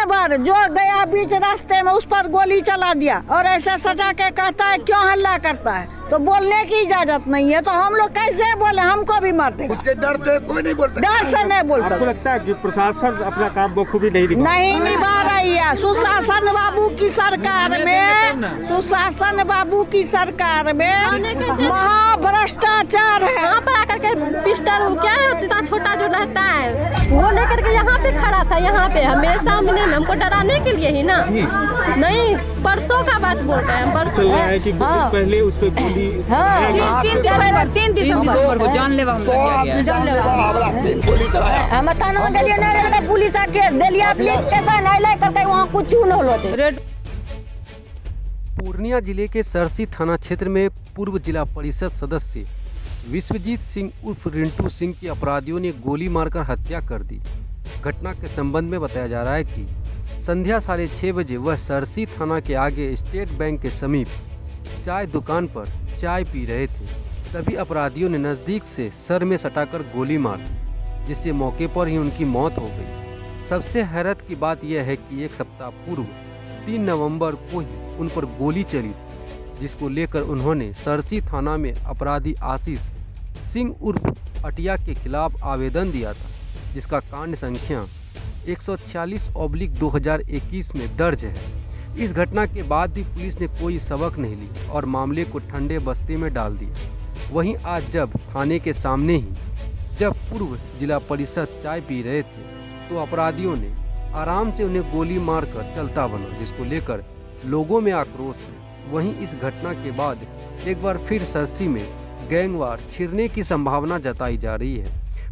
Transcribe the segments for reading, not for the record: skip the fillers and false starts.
दिन भर जो गया बीच रास्ते में उस पर गोली चला दिया और ऐसा सटा के कहता है क्यों हल्ला करता है, तो बोलने की इजाजत नहीं है, तो हम लोग कैसे बोले, हमको भी मार देगा। उसके डर से कोई नहीं बोलता, डर से नहीं बोलता। आपको लगता है कि प्रशासन अपना काम बखूबी नहीं निभा रही है? सुशासन बाबू की सरकार में, सुशासन बाबू की सरकार में महाभ्रष्टाचार है। यहाँ पर आकर के पिस्टल क्या इतना छोटा जो रहता है वो लेकर के यहाँ पे खड़ा था, यहाँ पे हमें सामने में, हमको डराने के लिए ही ना। नहीं, परसों का बात बोल रहे हैं, परसों चल रहा है कि पहले उस पर गोली 3 दिसंबर को जानलेवा हम थाना में गेलिए ना, पुलिस आके देलिया स्टेशन आइले करके वहां कुछ न होलो छै। पूर्णिया जिले के सरसी थाना क्षेत्र में पूर्व जिला परिषद सदस्य विश्वजीत सिंह उर्फ रिंटू सिंह की अपराधियों ने गोली मारकर हत्या कर दी। घटना के संबंध में बताया जा रहा है कि संध्या 6:30 बजे वह सरसी थाना के आगे स्टेट बैंक के समीप चाय दुकान पर चाय पी रहे थे, तभी अपराधियों ने नज़दीक से सर में सटाकर गोली मार दी, जिससे मौके पर ही उनकी मौत हो गई। सबसे हैरत की बात यह है कि एक सप्ताह पूर्व 3 नवंबर को ही उन पर गोली चली, जिसको लेकर उन्होंने सरसी थाना में अपराधी आशीष सिंह उर्फ अटिया के खिलाफ आवेदन दिया था, जिसका कांड संख्या 146/2021 में दर्ज है। इस घटना के बाद भी पुलिस ने कोई सबक नहीं ली और मामले को ठंडे बस्ते में डाल दिया। वहीं आज जब थाने के सामने ही जब पूर्व जिला परिषद चाय पी रहे थे, तो अपराधियों ने आराम से उन्हें गोली मारकर चलता बना, जिसको लेकर लोगों में आक्रोश है। वहीं इस घटना के बाद एक बार फिर सरसी में गैंगवार छिड़ने की संभावना जताई जा रही है।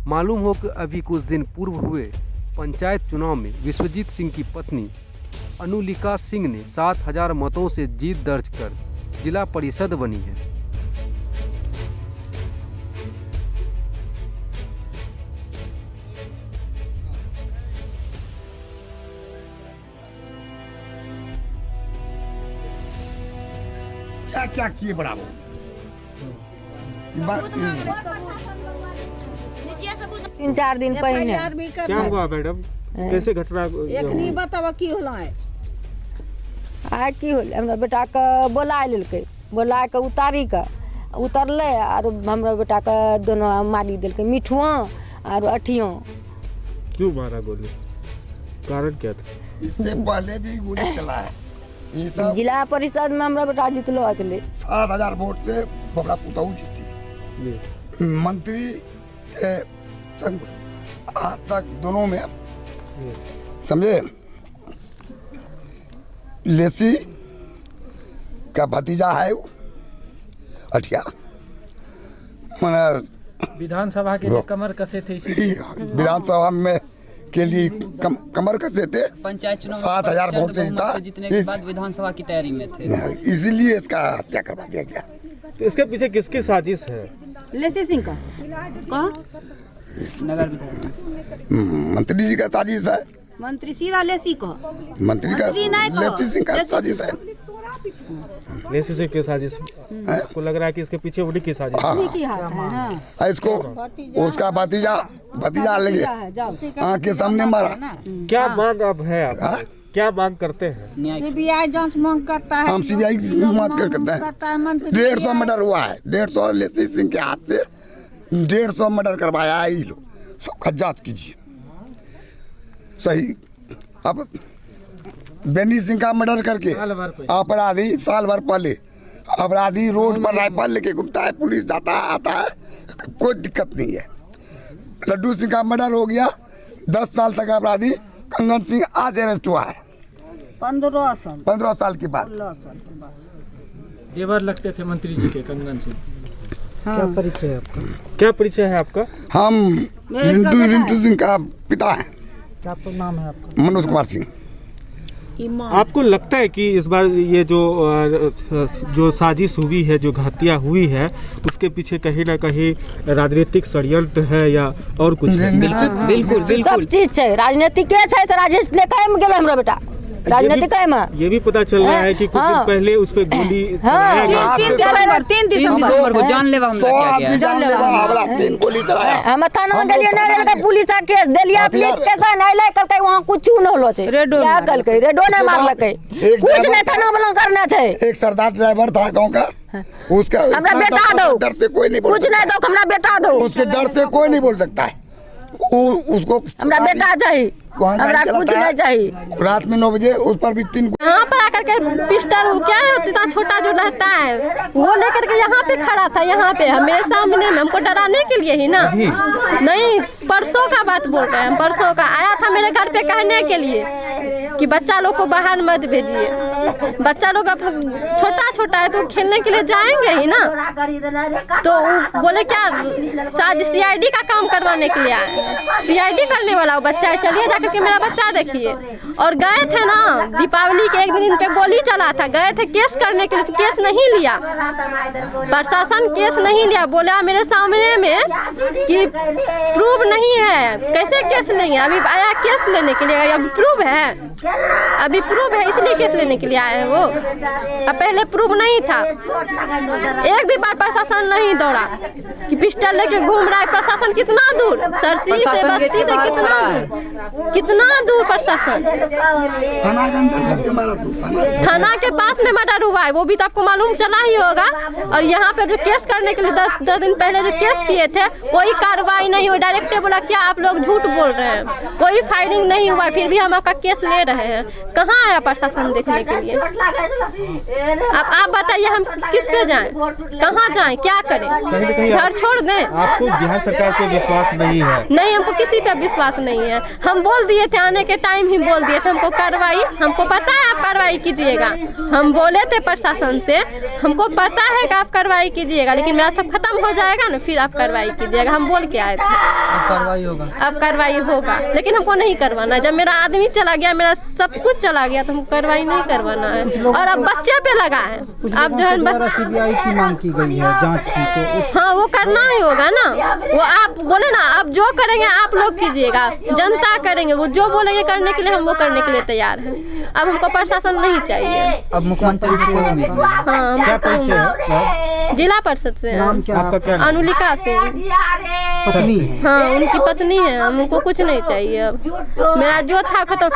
मालूम हो कि अभी कुछ दिन पूर्व हुए पंचायत चुनाव में विश्वजीत सिंह की पत्नी अनुलिका सिंह ने 7000 मतों से जीत दर्ज कर जिला परिषद बनी है। क्या क्या किए बराबर 3-4 दिन पहले क्या हुआ मैडम, कैसे घटना? एखनी बतावा की होला है? आ की होल, हमरा बेटा के बोला लेलकै, बोला के उतारी के उतरले और हमरा बेटा के दोनों मारी देलकै, मिठुआ और अठियों। क्यों मारा गोली, कारण क्या था? इससे पहले भी गोली चला है। ये सब जिला परिषद में हमरा बेटा जीतलो अचले 7000 वोट से बबड़ा पुताऊ जीती। मंत्री के संग आज तक दोनों में समझे, लेसी का भतीजा है अठिया, विधानसभा के लिए कमर कसे थे, विधानसभा में के लिए कमर कसे थे। पंचायत चुनाव 7000 वोट से जीता, जीतने के बाद विधानसभा की तैयारी में थे, इसीलिए इसका हत्या करवा दिया गया। तो इसके पीछे किसकी साजिश है? लेसी सिंह का नगर विधायक मंत्री जी का साजिश है, मंत्री सीधा लेसी को, मंत्री का लेसी सिंह का साजिश है। लेसी सिंह की साजिश आपको लग रहा है कि इसके पीछे उन्हीं की साजिश है? इसको उसका भतीजा लगे आँख के सामने मारा। क्या मांग अब है आप, क्या मांग करते हैं? सीबीआई जांच मांग करता है। हम सीबीआई मांग करते हैं। 150 मर्डर हुआ है, 150 लेसी सिंह के हाथ से 150 मर्डर करवाया है। ये लोग सबका जांच कीजिए सही। अब बेनी सिंह का मर्डर करके अपराधी साल भर पहले अपराधी रोड पर राइफल लेके घूमता है, पुलिस जाता है आता है, कोई दिक्कत नहीं है। लड्डू सिंह का मर्डर हो गया, 10 साल तक अपराधी कंगन सिंह आज अरेस्ट हुआ है, 15 साल के बाद। देवर लगते थे मंत्री जी के कंगन सिंह। क्या परिचय है आपका? क्या परिचय है आपका? हम रिंटू सिंह का पिता हैं। क्या तो नाम है आपका? मनोज कुमार सिंह। आपको लगता है कि इस बार ये जो साजिश हुई है, जो हत्या हुई है, उसके पीछे कहीं ना कहीं राजनीतिक षड्यंत्र है या और कुछ है? बिल्कुल सब चीज है, राजनीतिक है तो राजनीतिक में गेल हमरा बेटा राजनीतिक है में। ये भी पता चल रहा है कि कुछ दिन पहले उस पे गोली चलाया गया। 3 दिसंबर को जानलेवा हमला किया गया। जानलेवा हमला 3 गोली चलाया। हम थाना में गेलिए नहीं गेलिए पुलिस का केस देलिए एप्लीकेशन नहीं ले कल वहां कुछ न होलो छे क्या कल के रेडो नहीं मारलकै कुछ नहीं थाना वाला करना छे। एक सरदार ड्राइवर था गांव का, उसका हमरा बेटा दो, डर से कोई नहीं बोल कुछ नहीं दो हमरा बेटा दो, उसके डर से कोई नहीं बोल सकता है। उसको हमरा बेटा चाहिए, हमरा कुछ नहीं चाहिए। रात में 9 बजे उस पर भी 3 यहाँ पर आकर के पिस्टल क्या इतना छोटा जो रहता है वो लेकर के यहाँ पे खड़ा था, यहाँ पे मेरे सामने में, हमको डराने के लिए ही ना। नहीं परसों का बात बोल रहे हैं, परसों का आया था मेरे घर पे कहने के लिए कि बच्चा लोग को बाहर मत भेजिए, बच्चा लोग छोटा छोटा है तो खेलने के लिए जाएंगे ही ना। तो बोले क्या शायद CID का काम करवाने के लिए आए, CID करने वाला वो बच्चा है, चलिए जाकर के मेरा बच्चा देखिए। और गए थे ना दीपावली के एक दिन इन पे गोली चला था, गए थे केस करने के लिए तो केस नहीं लिया, प्रशासन केस नहीं लिया। बोला मेरे सामने में कि प्रूफ नहीं है, कैसे केस लेंगे, अभी आया केस लेने के लिए, अभी प्रूफ है, अभी प्रूफ है इसलिए केस लेने के लिए आए हैं वो। अब पहले प्रूफ नहीं था, एक भी बार प्रशासन नहीं दौड़ा कि पिस्टल लेके घूम रहा है। प्रशासन कितना दूर, सरसी से बस्ती से कितना दूर प्रशासन, थाना के पास में मर्डर हुआ है वो भी तो आपको मालूम चला ही होगा। और यहाँ पे जो केस करने के लिए 10 दिन पहले जो केस किए थे कोई कार्रवाई नहीं हुई, डायरेक्टर बोला क्या आप लोग झूठ बोल रहे हैं, कोई फायरिंग नहीं हुआ, फिर भी हम आपका केस ले रहे हैं। कहाँ आया प्रशासन देखने के लिए? अब आप बताइए हम किस पे जाएं, कहाँ जाएं, क्या करें, घर छोड़ दें? आपको बिहार सरकार पे विश्वास नहीं है? नहीं, हमको किसी पे विश्वास नहीं है। हम बोल दिए थे, आने के टाइम ही बोल दिए थे हमको कार्रवाई, हमको पता है आप कार्रवाई कीजिएगा। हम बोले थे प्रशासन से, हमको पता है कि आप कार्रवाई कीजिएगा, लेकिन मेरा सब खत्म हो जाएगा ना फिर आप कार्रवाई कीजिएगा, हम बोल के आए थे। अब कार्रवाई होगा, लेकिन हमको नहीं करवाना है। जब मेरा आदमी चला गया, मेरा सब कुछ चला गया, तो हमको कार्रवाई नहीं करवाना है। और अब बच्चे पे लगा है, अब जो है CBI की मांग की गई है जांच की, तो हाँ वो करना ही होगा ना। वो आप बोले ना, अब जो करेंगे आप लोग कीजिएगा, जनता करेंगे, वो जो बोलेंगे करने के लिए हम वो करने के लिए तैयार हैं। अब हमको प्रशासन नहीं चाहिए। अब मुख्यमंत्री जी को उम्मीद है। हाँ क्या परिचय है? जिला परिषद से नाम क्या आपका क्या नाम? अनुलिका से, पत्नी? हाँ उनकी पत्नी है। हमको कुछ नहीं चाहिए, अब मेरा जो था खत्म।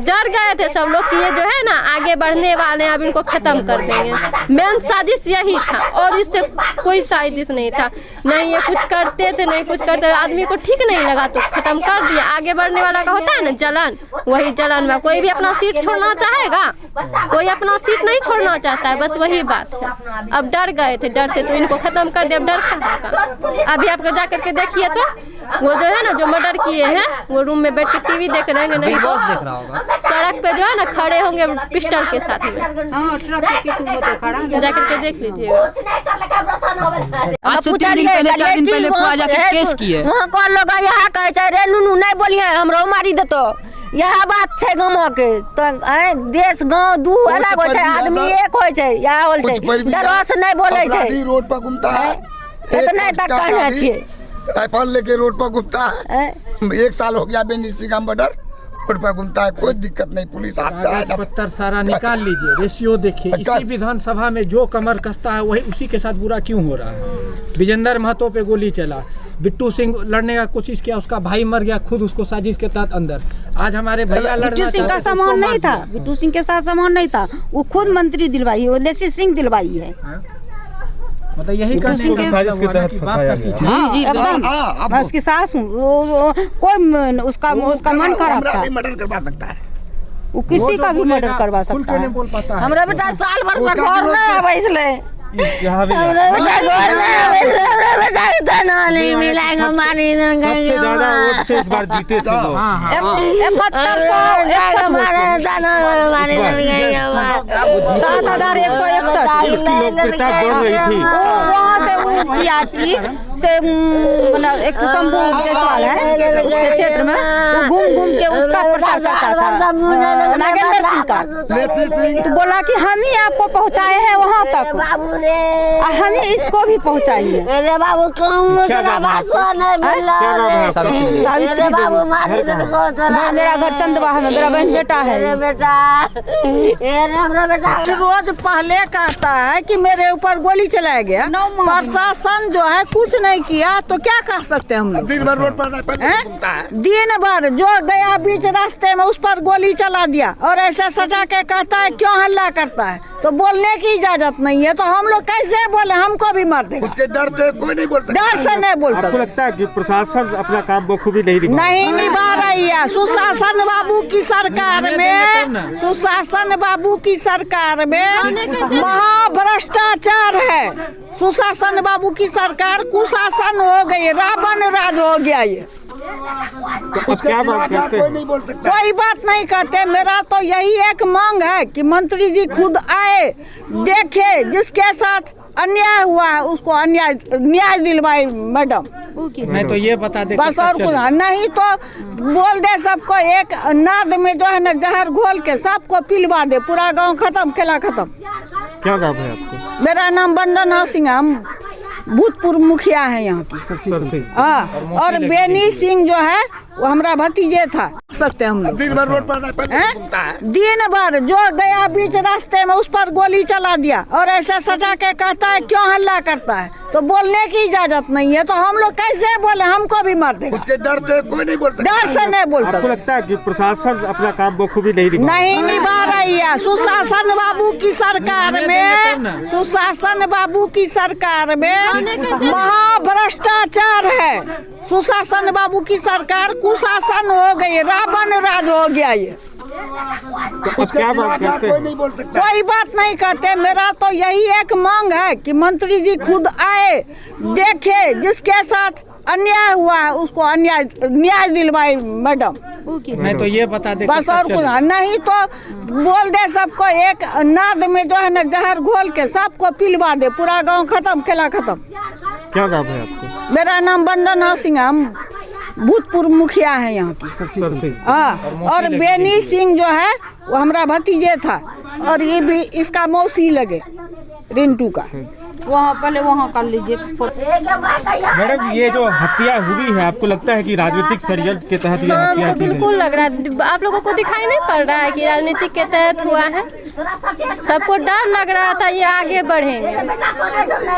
डर गए थे सब लोग कि ये जो है ना आगे बढ़ने वाले हैं, अब इनको खत्म कर देंगे। मेन साजिश यही था और इससे कोई साजिश नहीं था। नहीं ये कुछ करते थे, नहीं कुछ करते, आदमी को ठीक नहीं लगा तो खत्म कर दिया। आगे बढ़ने वाला का होता है ना जलन, वही जलन में कोई भी अपना सीट छोड़ना चाहेगा, कोई अपना सीट नहीं छोड़ना चाहता है, बस वही बात है। अब डर गए थे, डर से तो इनको खत्म कर दिया। अब डर कहाँ का? अभी आप जा करके देखिए तो वो जो है ना जो मर्डर किए हैं वो रूम में बैठ के TV देख रहे हैं, नहीं बॉस देख रहा होगा, सड़क पे जो है ना खड़े होंगे पिस्टल के साथ में, जा करके देख लीजिएगा। आज से 3 दिन पहले 4 दिन पहले फुआ जाके केस किए। वहाँ कौन लोग यहाँ कहे छै रे नुनू नहीं बोलिए हमरो मारी देतो, यह बात छै गाँव के। तो देश गाँव दू अलग हो छै, आदमी एक हो छै, यह होल छै, डरो से नहीं बोले छै। रोड पर घूमता है, इतना तक कहना चाहिए, राइफल लेके रोड पर घूमता है। 1 साल हो गया बेनीसी का मर्डर, रोड पर घूमता है, कोई दिक्कत नहीं, पुलिस आता है। पत्थर सारा निकाल लीजिए, रेशियो देखिए, इसी विधानसभा में जो कमर कसता है वही उसी के साथ बुरा क्यों हो रहा है? विजेंद्र महतो पे गोली चला, बिट्टू सिंह लड़ने का कोशिश किया, उसका भाई मर गया, खुद उसको साजिश के तहत अंदर। आज हमारे भैया बिट्टू सिंह का सामान नहीं था, बिट्टू सिंह के साथ सामान नहीं था, वो खुद मंत्री दिलवाई है, लेसी सिंह दिलवाई है। मतलब यही साजिश के तहत फंसाया गया। जी एकदम, मैं उसकी सास हूँ, कोई उसका मन खराब था, मर्डर करवा सकता है, वो किसी का भी मर्डर करवा सकता है। बोल पाता है। हमरा बेटा साल भर से घर नहीं आवे इसलिए, यहाँ भी हमरा बेटा घर नहीं आवे, हमरा बेटा के तना नहीं मिलेगा, मारी देंगे। सबसे ज्यादा वोट से इस बार जीते थे लोग। 7161 उसकी लोकप्रियता बढ़ रही थी। से वो किया कि से मतलब एक तो शंभू जायसवाल है उसके क्षेत्र में, वो घूम घूम के उसका प्रचार करता था नागेंद्र सिंह का। तो बोला कि हम ही आपको पहुँचाए हैं वहाँ तक, हम ही इसको भी पहुँचाएंगे। सावित्री देवी। मेरा घर चंदवा है, मेरा बहन बेटा है। रोज पहले कहता है कि मेरे ऊपर गोली चलाया गया, प्रशासन जो है कुछ नहीं किया, तो क्या कर सकते हैं हम लोग? दिन भर रोड पर घूमता है, दिन भर जो गया बीच रास्ते में उस पर गोली चला दिया, और ऐसा सटा के कहता है क्यों हल्ला करता है, तो बोलने की इजाजत नहीं है, तो हम लोग कैसे बोले? हमको भी मार देगा। उसके डर से कोई नहीं बोलता, डर से नहीं बोलता। आपको लगता है कि प्रशासन अपना काम बखूबी नहीं निभा रही है? सुशासन बाबू की सरकार में, सुशासन बाबू की सरकार में महाभ्रष्टाचार है। सुशासन बाबू की सरकार कुशासन हो गई, रावण राज हो गया ये। तो क्या बात करते कोई हैं? नहीं बोल सकता। कोई बात नहीं कहते। मेरा तो यही एक मांग है कि मंत्री जी खुद आए, देखे जिसके साथ अन्याय हुआ है उसको न्याय दिलवाए मैडम। नहीं तो ये बता दे बस, और कुछ नहीं तो बोल दे सबको, एक नाद में जो है ना जहर घोल के सबको पिलवा दे, पूरा गांव खत्म, खेला खत्म। क्या नाम है आपको? मेरा नाम वंदना सिंह, हम भूतपूर्व मुखिया है यहाँ की। हाँ, और बेनी सिंह जो है वो हमारा भतीजे था। सकते हम लोग दिन भर रोड पर घूमता है, दिन भर जो गया बीच रास्ते में उस पर गोली चला दिया, और ऐसा सटा के कहता है क्यों हल्ला करता है, तो बोलने की इजाजत नहीं है, तो हम लोग कैसे बोले? हमको भी मार देगा। उसके डर से कोई नहीं बोलता, डर से नहीं बोलता। आपको लगता है कि प्रशासन अपना काम बखूबी नहीं निभा रही है? सुशासन बाबू की सरकार में, सुशासन बाबू की सरकार में महाभ्रष्टाचार है। सुशासन बाबू की सरकार कुशासन हो गई, रावण राज हो गया ये। तो क्या बात करते कोई हैं? नहीं बोल सकता। कोई बात नहीं कहते। मेरा तो यही एक मांग है कि मंत्री जी खुद आए, देखे जिसके साथ अन्याय हुआ है उसको न्याय दिलवाए मैडम। नहीं तो ये बता दे बस, और कुछ नहीं तो बोल दे सबको, एक नाद में जो है ना जहर घोल के सबको पिलवा दे, पूरा गांव खत्म, खेला खत्म। क्या नाम है आपको? मेरा नाम वंदना सिंह, हम भूतपूर्व मुखिया है यहाँ की। हाँ, और बेनी सिंह जो है वो हमारा भतीजे था, और ये भी इसका मौसी लगे रिंटू का। वहाँ पहले वहाँ कर लीजिए। मैडम, ये जो हत्या हुई है, आपको लगता है कि राजनीतिक षड्यंत्र के तहत ये हत्या की गई? बिल्कुल लग रहा है। आप लोगों को दिखाई नहीं पड़ रहा है कि राजनीतिक के तहत हुआ है? सबको डर लग रहा था ये आगे बढ़ेंगे,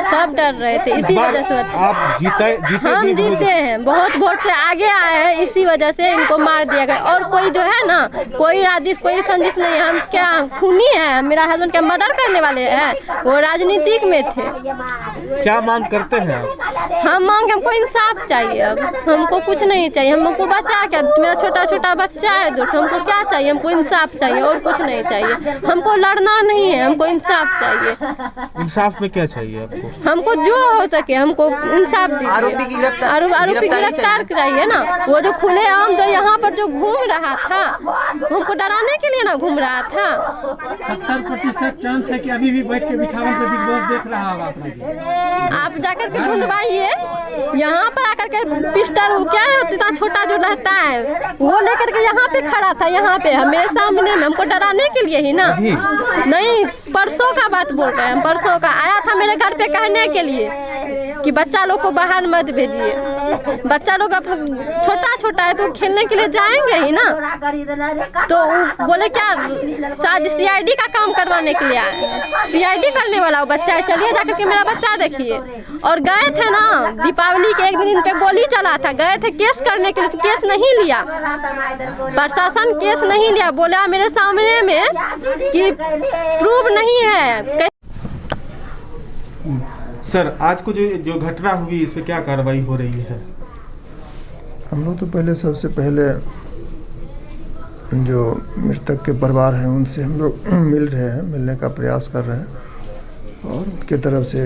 सब डर रहे थे, इसी वजह से। आप जीते हम जीते हैं, बहुत वोट से आगे आए हैं, इसी वजह से इनको मार दिया गया। और कोई जो है ना, कोई राजिश कोई संजिश नहीं है। हम क्या खूनी है? मेरा हस्बैंड क्या मर्डर करने वाले हैं? वो राजनीतिक में थे। क्या मांग करते हैं आप? हम मांग, हमको इंसाफ चाहिए। अब हमको कुछ नहीं चाहिए, हमको बच्चा क्या, मेरा छोटा छोटा बच्चा है दो, हमको क्या चाहिए? हमको इंसाफ चाहिए और कुछ नहीं चाहिए। हमको लड़ना नहीं है, हमको इंसाफ चाहिए। इंसाफ में क्या चाहिए आपको? हमको जो हो सके हमको इंसाफ दीजिए। आरोपी की गिरफ्तार गिरफ्तार चाहिए ना। वो जो खुलेआम जो यहाँ पर जो घूम रहा था, हमको डराने के लिए ना घूम रहा था। 70% चांस है कि अभी भी बैठ के बिछावन पे बिग बॉस देख रहा होगा। आप जाकर के ढूंढवाइए, यहाँ पर आकर के पिस्टल क्या इतना छोटा जो रहता है वो लेकर के यहाँ पे खड़ा था, यहाँ पे मेरे सामने में, हमको डराने के लिए ही ना। नहीं, परसों का बात बोल रहे हैं, परसों का आया था मेरे घर पे कहने के लिए कि बच्चा लोग को बाहर मत भेजिए। बच्चा लोग अब छोटा छोटा है तो खेलने के लिए जाएंगे ही ना। तो बोले क्या शायद CID का काम करवाने के लिए आए, CID करने वाला वो बच्चा है, चलिए जाकर के मेरा बच्चा देखिए। और गए थे ना दीपावली के एक दिन इन पे गोली चला था, गए थे केस करने के लिए, तो केस नहीं लिया, प्रशासन केस नहीं लिया। बोला मेरे सामने में कि प्रूफ नहीं है। सर, आज को जो घटना हुई इस पे क्या कार्रवाई हो रही है? हम लोग तो पहले सबसे पहले जो मृतक के परिवार हैं उनसे हम लोग मिल रहे हैं, मिलने का प्रयास कर रहे हैं, और उनके तरफ से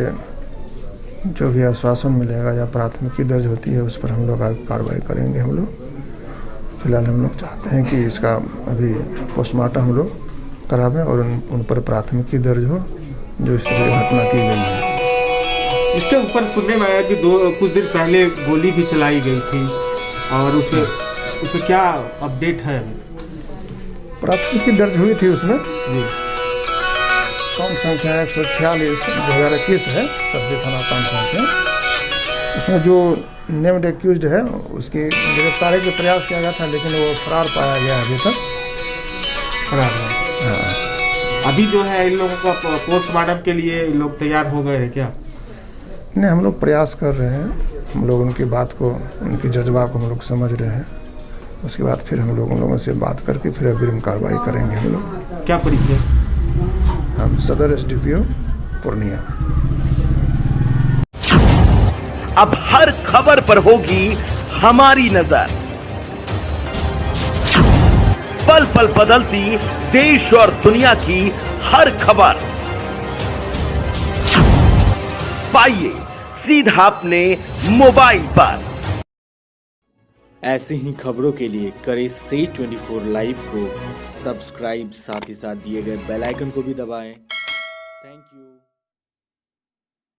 जो भी आश्वासन मिलेगा या प्राथमिकी दर्ज होती है उस पर हम लोग आगे कार्रवाई करेंगे। हम लोग फिलहाल हम लोग चाहते हैं कि इसका अभी पोस्टमार्टम हम लोग करावें और उन पर प्राथमिकी दर्ज हो जो इस तरह की घटना की गई है। इसके ऊपर सुनने में आया कि कुछ दिन पहले गोली भी चलाई गई थी और उसमें क्या अपडेट है? प्राथमिकी दर्ज हुई थी उसमें जी। कम संख्या 146/2021 है, सरसी थाना कम संख्या। उसमें जो नेम्ड एक्यूज्ड है उसकी गिरफ्तारी का प्रयास किया गया था, लेकिन वो फरार पाया गया अभी तक। फरार है। हाँ। अभी जो है इन लोगों का पोस्टमार्टम के लिए लोग तैयार हो गए हैं क्या? नहीं, हम लोग प्रयास कर रहे हैं। हम लोग उनकी बात को, उनकी जज्बा को हम लोग समझ रहे हैं। उसके बाद फिर हम लोग उन लोगों से बात करके फिर अग्रिम कार्रवाई करेंगे। हम लोग क्या परिचय? हम सदर SDPO पूर्णिया। अब हर खबर पर होगी हमारी नजर। पल पल बदलती देश और दुनिया की हर खबर पाइए सीधा अपने मोबाइल पर। ऐसी ही खबरों के लिए करें से 24 लाइव को सब्सक्राइब, साथ ही साथ दिए गए बेल आइकन को भी दबाएं